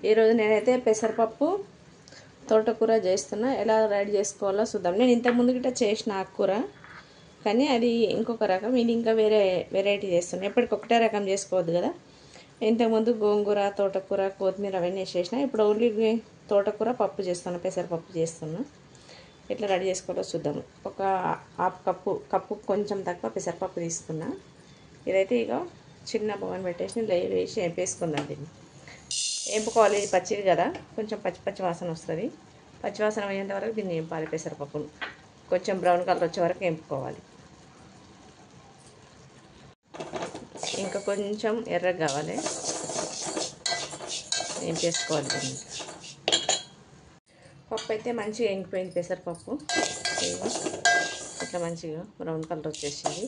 ఈరోజు నేనైతే పెసరపప్పు తోటకూర చేస్తున్నా. ఎలా రెడీ చేసుకోవాలో చూద్దాం. నేను ఇంతకుముందు గిట్ట చేసిన ఆకుకూర, కానీ అది ఇంకొక రకం. ఇది ఇంకా వేరే వెరైటీ చేస్తున్నా. ఎప్పటికొకటే రకం చేసుకోవద్దు కదా. ఇంతకుముందు గోంగూర, తోటకూర, కొత్తిమీర అవన్నీ వేసేసిన. ఇప్పుడు ఓన్లీ తోటకూర పప్పు చేస్తున్నా, పెసరపప్పు చేస్తున్నా. ఎట్లా రెడీ చేసుకోవాలో చూద్దాం. ఒక హాఫ్ కప్పు కొంచెం తక్కువ పెసరపప్పు తీసుకున్నా. ఇదైతే ఇక చిన్న బౌల్ పెట్టేసి నెయ్యి వేసి వేపేసుకుందాం. దీన్ని వేపుకోవాలి. ఇది పచ్చిది కదా, కొంచెం పచ్చి వాసన వస్తుంది. పచ్చివాసన అయ్యేంత వరకు దీన్ని వేపాలి. పెసరపప్పును కొంచెం బ్రౌన్ కలర్ వచ్చే వరకు వేపుకోవాలి. ఇంకా కొంచెం ఎర్రగా కావాలి, వేపేసుకోవాలి. దీన్ని పప్పు అయితే మంచిగా ఎంగిపోయింది. పెసరపప్పు ఇట్లా మంచిగా బ్రౌన్ కలర్ వచ్చేసింది.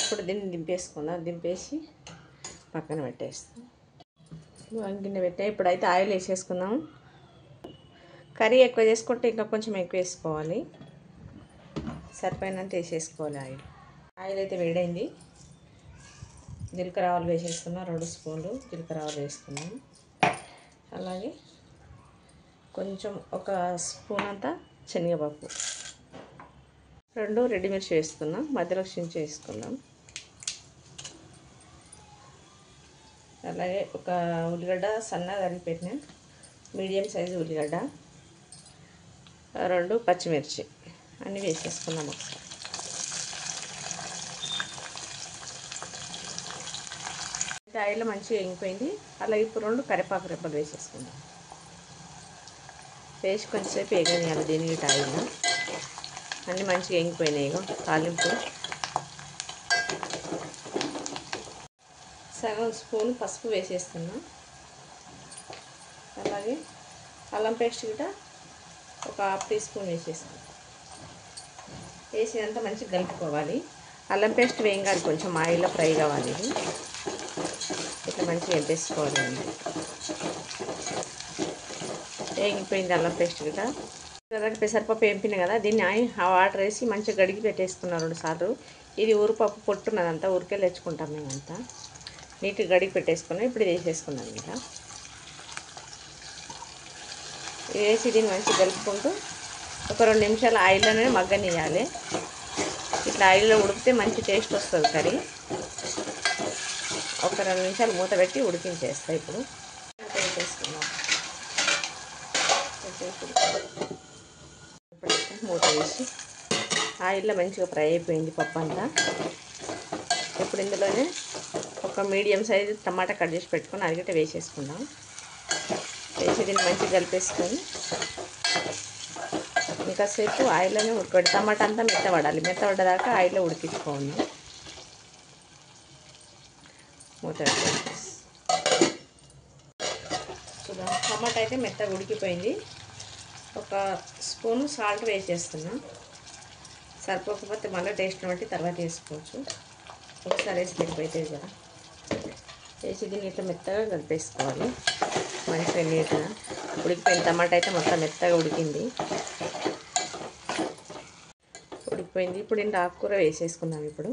ఇప్పుడు దీన్ని దింపేసుకుందాం. దింపేసి పక్కన పెట్టేస్తాం. గిన్నె పెట్టా. ఇప్పుడైతే ఆయిల్ వేసేసుకుందాం. కర్రీ ఎక్కువ చేసుకుంటే ఇంకా కొంచెం ఎక్కువ వేసుకోవాలి. సరిపోయినంత వేసేసుకోవాలి. ఆయిల్ అయితే వేడైంది. జీలకర్ర ఆవాలు వేసేసుకున్నాం. 2 స్పూన్లు జీలకర్ర ఆవాలు వేసుకున్నాం. అలాగే కొంచెం ఒక స్పూన్ అంతా శనగపప్పు, 2 రెడ్ మిర్చి వేసుకున్నాం. మధ్యలో చించి వేసుకున్నాం. అలాగే ఒక ఉల్లిగడ్డ సన్నగా తరిగి పెట్టిన మీడియం సైజు ఉల్లిగడ్డ, 2 పచ్చిమిర్చి అన్నీ వేసేసుకున్నాం ఒకసారి. ఆయిల్ మంచిగా ఎంగిపోయింది. అలాగే ఇప్పుడు 2 కరివేపాకు రెబ్బలు వేసేసుకుందాం. వేసి కొంచెంసేపు వేగనియాలి. దీనికి ఆయిల్ అన్నీ మంచిగా ఎంగిపోయినాయి. ఇగో తాలింపు సగం స్పూన్ పసుపు వేసేస్తున్నాం. అలాగే అల్లం పేస్ట్ కూడా ఒక హాఫ్ టీ స్పూన్ వేసేస్తాం. వేసినంత మంచిగా కలుపుకోవాలి. అల్లం పేస్ట్ వేయంగాలి, కొంచెం ఆయిల్లో ఫ్రై కావాలి. ఇది ఇట్లా మంచిగా వేపేసుకోవాలి. వేగిపోయింది అల్లం పేస్ట్ కూడా. పెసరపప్పు వేపిన కదా, దీన్ని ఆ వాటర్ వేసి మంచిగా గడిగి పెట్టేసుకున్నాం 2 సార్లు. ఇది ఊరుపప్పు పొట్టున్నదంతా ఊరికే తెచ్చుకుంటాం మేమంతా. నీట్గా గడిగి పెట్టేసుకున్నాం. ఇప్పుడు ఇది వేసేసుకున్నాం. ఇంకా వేసి దీన్ని మంచిగా కలుపుకుంటూ ఒక 2 నిమిషాలు ఆయిల్లోనే మగ్గనియాలి. ఇట్లా ఆయిల్లో ఉడికితే మంచి టేస్ట్ వస్తుంది కర్రీ. ఒక 2 నిమిషాలు మూత పెట్టి ఉడికించేస్తాయి. ఇప్పుడు పెట్టేసుకున్నాం. ఇప్పుడైతే మూత వేసి ఆయిల్లో మంచిగా ఫ్రై అయిపోయింది పప్పు అంతా. ఇప్పుడు ఇందులోనే ఒక మీడియం సైజు టమాటా కట్ చేసి పెట్టుకొని అది గట్ట వేసేసుకుందాం. వేసి దీన్ని మంచిగా కలిపేసుకొని ఇంకాసేపు ఆయిల్లోనే ఉడకబెట్టి టమాటా అంతా మెత్తబడాలి. మెత్తబడ్డదాకా ఆయిల్లో ఉడికించుకోండి. మూత చూద్దాం. టమాటా అయితే మెత్తగా ఉడికిపోయింది. ఒక స్పూను సాల్ట్ వేసేస్తున్నా. సరిపోకపోతే మళ్ళీ టేస్ట్ బట్టి తర్వాత వేసుకోవచ్చు. ఒకసారి వేసి సరిపోతుంది కదా. వేసి దీన్ని ఇట్లా మెత్తగా కలిపేసుకోవాలి. మంచిగా నీట్గా ఉడికిపోయింది. టమాటా అయితే మొత్తం మెత్తగా ఉడికింది. ఇప్పుడు ఇంత ఆకుకూర వేసేసుకుందాం. ఇప్పుడు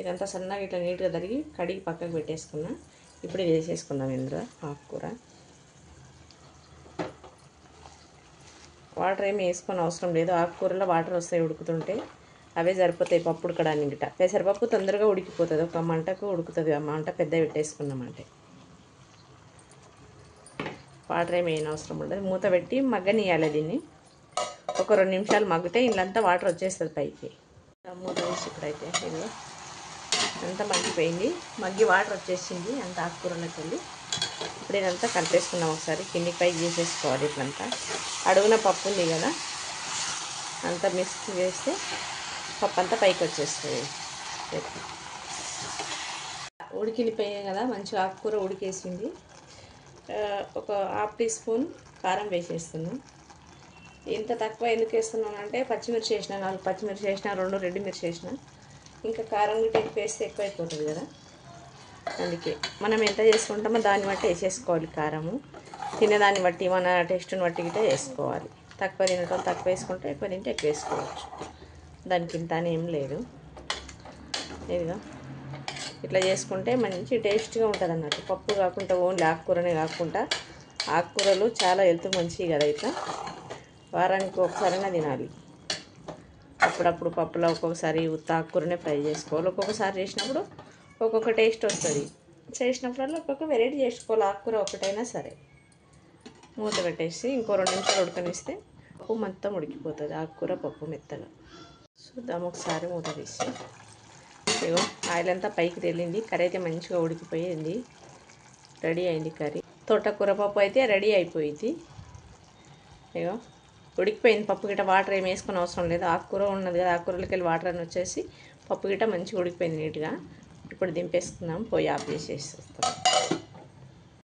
ఇదంతా సన్నగా ఇట్లా నీట్గా తరిగి కడిగి పక్కకు పెట్టేసుకున్నా. ఇప్పుడు వేసేసుకుందాం ఇందులో ఆకుకూర. వాటర్ ఏమి వేసుకొని అవసరం లేదు. ఆకుకూరలో వాటర్ వస్తాయి ఉడుకుతుంటే, అవే సరిపోతాయి పప్పు ఉడకడానికి గిట్ట. పెసరపప్పు తొందరగా ఉడికిపోతుంది. ఒక మంటకు ఉడుకుతుంది. ఆ మంట పెద్ద పెట్టేసుకున్నామంటే వాటర్ ఏమి వేయని అవసరం ఉండదు. మూత పెట్టి మగ్గనియాలి. దీన్ని ఒక 2 నిమిషాలు మగ్గితే ఇల్లంతా వాటర్ వచ్చేస్తుంది పైకి. మూత వేసి ఇప్పుడైతే ఇల్లు అంతా మగ్గిపోయింది. మగ్గి వాటర్ వచ్చేసింది అంత ఆకుకూరలోకి వెళ్ళి. ఇప్పుడు ఇదంతా కలిపేసుకున్నాం. ఒకసారి కిందికి పైకి చేసేసుకోవాలి. ఇట్లంతా అడుగున పప్పు ఉంది కదా, అంతా మిక్స్ చేస్తే పప్పు అంతా పైకి వచ్చేస్తుంది. ఉడికిపోయాయి కదా, మంచిగా ఆకుకూర ఉడికేసింది. ఒక హాఫ్ టీ స్పూన్ కారం వేసేస్తున్నాం. ఇంత తక్కువ ఎందుకు వేస్తున్నాను అంటే పచ్చిమిర్చి వేసిన, 4 పచ్చిమిర్చి వేసిన, 2 రెడ్ మిర్చి వేసిన. ఇంకా కారం గిట్ట ఎక్కువ వేస్తే ఎక్కువ అయిపోతుంది కదా. అందుకే మనం ఎంత చేసుకుంటామో దాన్ని బట్టి వేసేసుకోవాలి. కారము తినేదాన్ని బట్టి, మన టేస్ట్ని బట్టి గిట్ట వేసుకోవాలి. తక్కువ తినటం తక్కువ వేసుకుంటే, ఎక్కువ తింటే ఎక్కువ వేసుకోవచ్చు. దానికి ఇంత అని ఏం లేదు. ఇదిగా ఇట్లా చేసుకుంటే మంచి టేస్ట్గా ఉంటుంది అన్నట్టు. పప్పు కాకుండా ఓన్లీ ఆకుకూరనే కాకుండా ఆకుకూరలు చాలా హెల్త్ మంచివి కదా. ఇట్లా వారానికి ఒకసారైనా తినాలి. అప్పుడప్పుడు పప్పులో ఒక్కొక్కసారి ఉత్త ఆకుకూరనే ఫ్రై చేసుకోవాలి. ఒక్కొక్కసారి చేసినప్పుడు ఒక్కొక్క టేస్ట్ వస్తుంది. చేసినప్పుడల్లా ఒక్కొక్క వెరైటీ చేసుకోవాలి. ఆకుకూర ఒకటైనా సరే. మూత పెట్టేసి ఇంకో 2 నిమిషాలు ఉడకనిస్తే పప్పు మొత్తం ఉడికిపోతుంది. ఆకుకూర పప్పు మెత్తగా. చూద్దాం ఒకసారి మూత తీసి. ఇగో ఆయిల్ అంతా పైకి తేలింది. కర్రీ అయితే మంచిగా ఉడికిపోయింది. రెడీ అయింది కర్రీ. తోటకూర పప్పు అయితే రెడీ అయిపోయింది. ఇగో ఉడికిపోయింది పప్పు గిట్ట. వాటర్ ఏమి వేసుకొని అవసరం లేదు. ఆకుకూర ఉన్నది కదా, ఆకుకూరలకి వెళ్ళి వాటర్ అని వచ్చేసి పప్పు గిట్ట మంచిగా ఉడికిపోయింది నీట్గా. ఇప్పుడు దింపేసుకుందాం. పొయ్యి ఆఫ్ చేసేస్తాం.